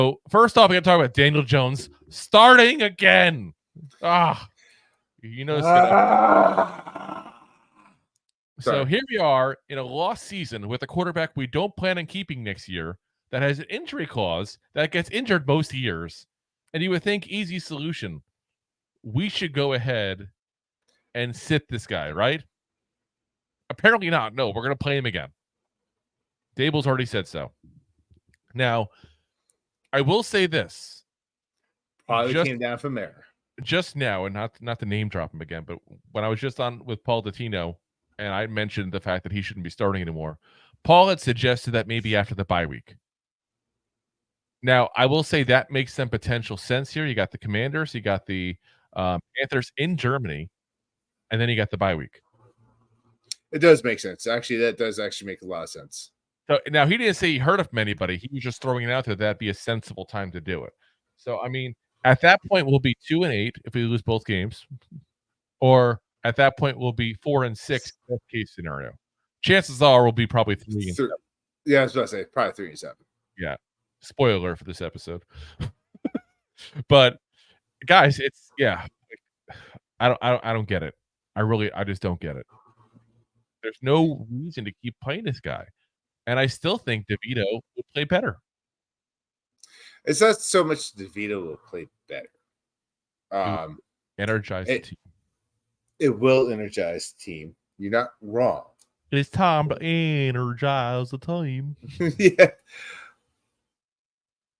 So first off, we got to talk about Daniel Jones starting again. You know. So here we are in a lost season with a quarterback we don't plan on keeping next year that has an injury clause that gets injured most years. And you would think easy solution. We should go ahead and sit this guy, right? Apparently not. No, we're going to play him again. Daboll's already said so. Now, I will say this. Probably came down from there. Just now, and not to name drop him again, but when I was just on with Paul Dottino, and I mentioned the fact that he shouldn't be starting anymore, Paul had suggested that maybe after the bye week. Now, I will say that makes some potential sense here. You got the Commanders, you got the Panthers in Germany, and then you got the bye week. It does make sense. Actually, that does actually make a lot of sense. So now he didn't say he heard from anybody. He was just throwing it out there. That'd be a sensible time to do it. So, I mean, at that point, we'll be 2-8 if we lose both games, or at that point, we'll be 4-6 best case scenario. Chances are we'll be probably 3-7. Yeah, I was about to say probably 3-7. Yeah, spoiler for this episode. But guys, it's I don't get it. I just don't get it. There's no reason to keep playing this guy, and I still think DeVito will play better. It's not so much DeVito will play better. Energize the team. It will energize the team. You're not wrong. It's time to energize the team. Yeah.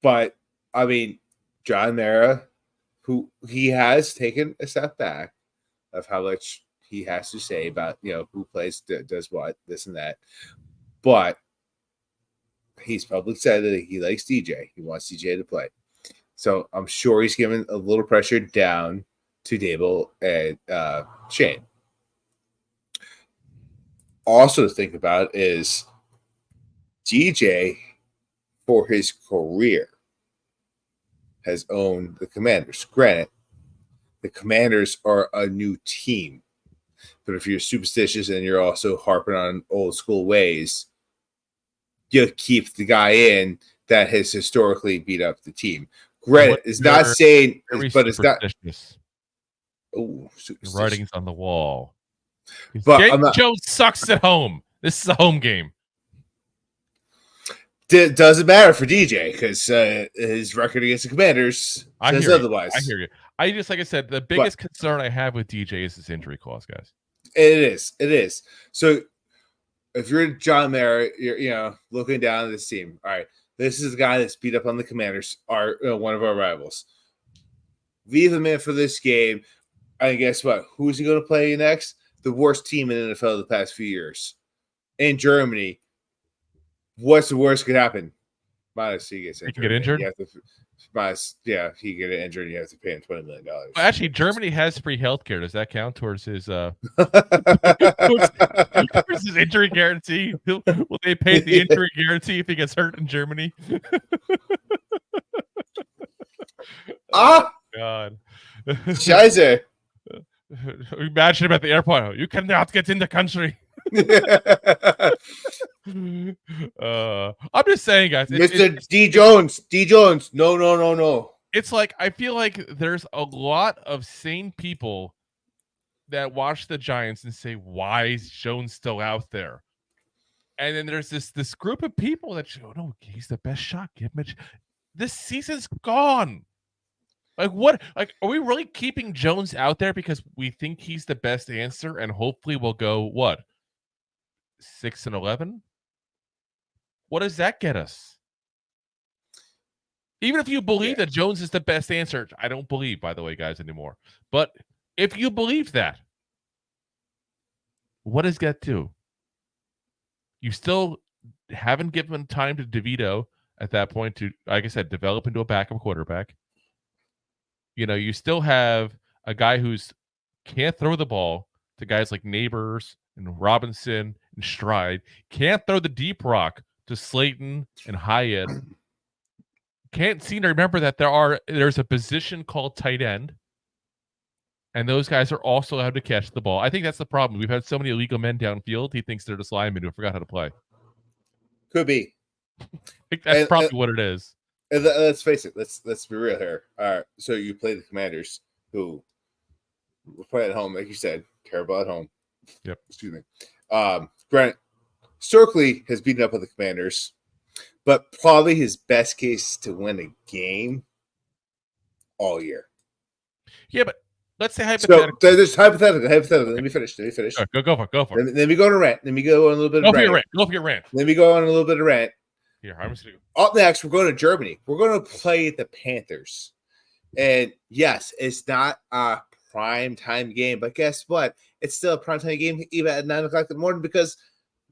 But, I mean, John Mara, who he has taken a step back of how much he has to say about, who plays, does what, this and that. But he's publicly said that he likes DJ. He wants DJ to play. So I'm sure he's given a little pressure down to Daboll and Shane. Also to think about is DJ, for his career, has owned the Commanders. Granted, the Commanders are a new team. But if you're superstitious and you're also harping on old school ways, you keep the guy in that has historically beat up the team. Granted, it's not saying, but it's not. Oh, writing's on the wall. But Joe sucks at home. This is a home game. It doesn't matter for DJ because his record against the Commanders says otherwise. I hear you. I just, like I said, the biggest concern I have with DJ is his injury clause, guys. It is. So if you're John Mara, you're looking down at this team. All right, this is the guy that's beat up on the Commanders, one of our rivals. Leave him in for this game, and guess what? Who's he going to play next? The worst team in the NFL the past few years. In Germany, what's the worst could happen? Minus he gets injured. He can get injured? He get injured. You have to pay him $20 million. Well, actually, Germany has free healthcare. Does that count towards his towards his injury guarantee? Will they pay the injury guarantee if he gets hurt in Germany? God. Scheiße. Imagine him at the airport. You cannot get in the country. I'm just saying, guys. Mr. D. Jones. No. It's like, I feel like there's a lot of sane people that watch the Giants and say, why is Jones still out there? And then there's this group of people that, no, he's the best shot. Give him this season's gone. Like, what? Like, are we really keeping Jones out there because we think he's the best answer and hopefully we'll go, what, 6-11? What does that get us? Even if you believe that Jones is the best answer, I don't believe, by the way, guys, anymore. But if you believe that, what does that do? You still haven't given time to DeVito at that point to, like I said, develop into a backup quarterback. You still have a guy who's can't throw the ball to guys like Neighbors and Robinson and Stride. Can't throw the deep rock to Slayton and Hyatt. Can't seem to remember that there's a position called tight end, and those guys are also allowed to catch the ball. I think that's the problem. We've had so many illegal men downfield. He thinks they're just linemen who forgot how to play. Could be. I think that's probably what it is. And let's face it. Let's be real here. So you play the Commanders, who were playing at home, like you said, terrible at home. Yep. Excuse me. Grant historically has beaten up on the Commanders, but probably his best case to win a game all year. Yeah, but let's say hypothetically. So there's hypothetically. Okay. Let me finish. Sure, go for it. Let me go on a rant. Let me go on a little bit of rant. Go for your rant. Let me go on a little bit of rant. Here, I'm just gonna go. Up next, we're going to Germany. We're going to play the Panthers. And yes, it's not a prime time game, but guess what? It's still a prime time game even at 9 o'clock in the morning because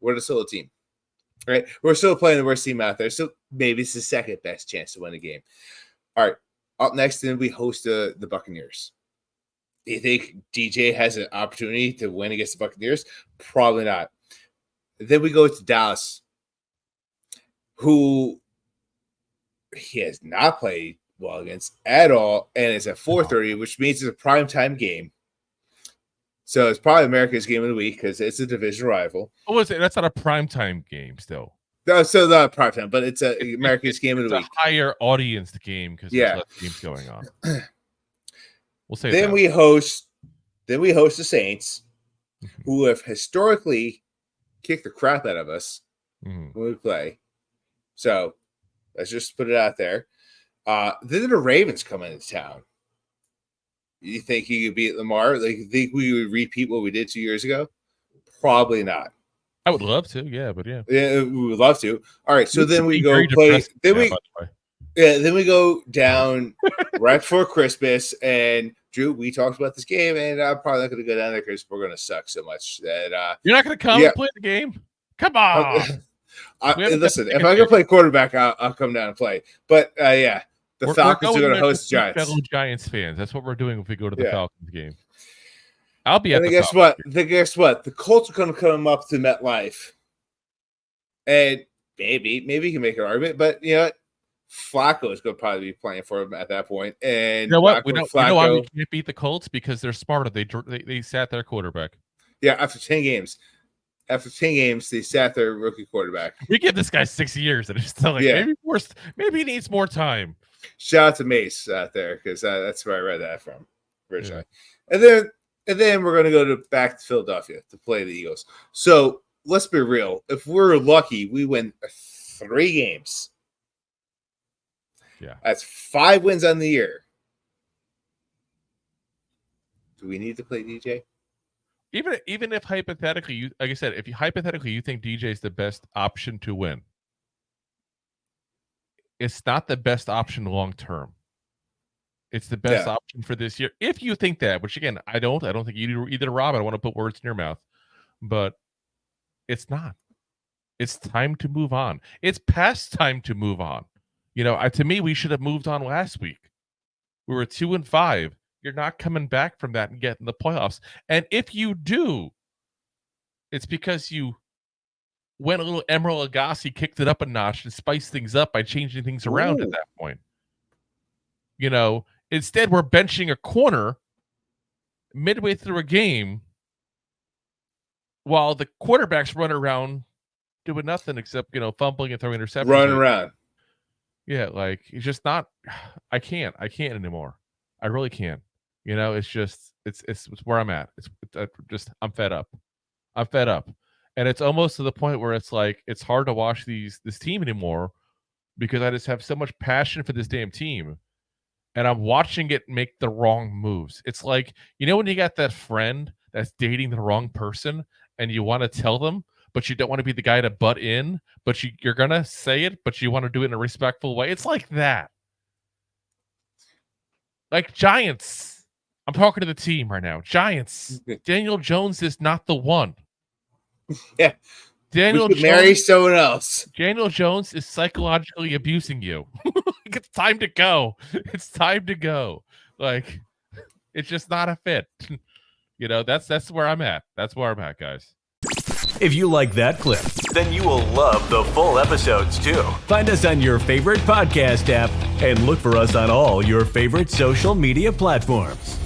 we're the solo team. Right? We're still playing the worst team out there. So maybe it's the second best chance to win a game. All right. Up next, then we host the Buccaneers. Do you think DJ has an opportunity to win against the Buccaneers? Probably not. Then we go to Dallas, who he has not played well against at all, and it's at 4:30, which means it's a primetime game. So it's probably America's game of the week because it's a division rival. Oh, is it? That's not a primetime game still. No, so not primetime, but it's America's game of the week. It's a higher audience game because there's less games going on. We'll say then we host the Saints, who have historically kicked the crap out of us when we play. So let's just put it out there. Then the Ravens come into town. You think you could beat Lamar? Like, you think we would repeat what we did 2 years ago? Probably not. I would love to, yeah, but yeah. Yeah, we would love to. All right, so then we go play. Then we go down right before Christmas, and Drew, we talked about this game, and I'm probably not going to go down there because we're going to suck so much that you're not going to come and play the game. Come on. Listen, if I'm going to play quarterback, I'll come down and play. But the Falcons are going to host the Giants. Fellow Giants fans. That's what we're doing if we go to the Falcons game. I'll be at the guess what? Guess what? The Colts are going to come up to MetLife, and maybe you can make an argument, but you know what? Flacco is going to probably be playing for him at that point. And you know what? You know why we can't beat the Colts? Because they're smarter. They sat their quarterback. Yeah, after 10 games. They sat their rookie quarterback. We give this guy 6 years, and it's still like maybe he needs more time. Shout out to Mace out there because that's where I read that from originally. Yeah. And then we're going to go back to Philadelphia to play the Eagles. So let's be real. If we're lucky, we win 3 games. Yeah, that's 5 wins on the year. Do we need to play DJ? Even if hypothetically, you like I said, if you hypothetically you think DJ is the best option to win, it's not the best option long term. It's the best option for this year. If you think that, which again, I don't think you do either, Rob. I don't want to put words in your mouth, but it's not. It's time to move on. It's past time to move on. You know, to me, we should have moved on last week. We were 2-5. You're not coming back from that and getting the playoffs. And if you do, it's because you went a little Emeril Lagasse, kicked it up a notch and spiced things up by changing things around at that point. You know, instead we're benching a corner midway through a game while the quarterbacks run around doing nothing except, you know, fumbling and throwing interceptions. Running around. Yeah, like it's just not. I can't anymore. I really can't. You know, it's just it's where I'm at. I'm fed up. And it's almost to the point where it's like it's hard to watch this team anymore because I just have so much passion for this damn team, and I'm watching it make the wrong moves. It's like, you know, when you got that friend that's dating the wrong person, and you want to tell them, but you don't want to be the guy to butt in, but you're going to say it, but you want to do it in a respectful way. It's like that. Like Giants. I'm talking to the team right now. Giants. Daniel Jones is not the one. Yeah. Daniel Jones marry someone else. Daniel Jones is psychologically abusing you. It's time to go. It's time to go. Like, it's just not a fit. You know, that's where I'm at. That's where I'm at, guys. If you like that clip, then you will love the full episodes too. Find us on your favorite podcast app and look for us on all your favorite social media platforms.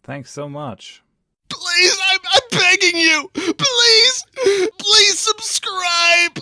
Thanks so much. Please, I'm begging you. Please subscribe.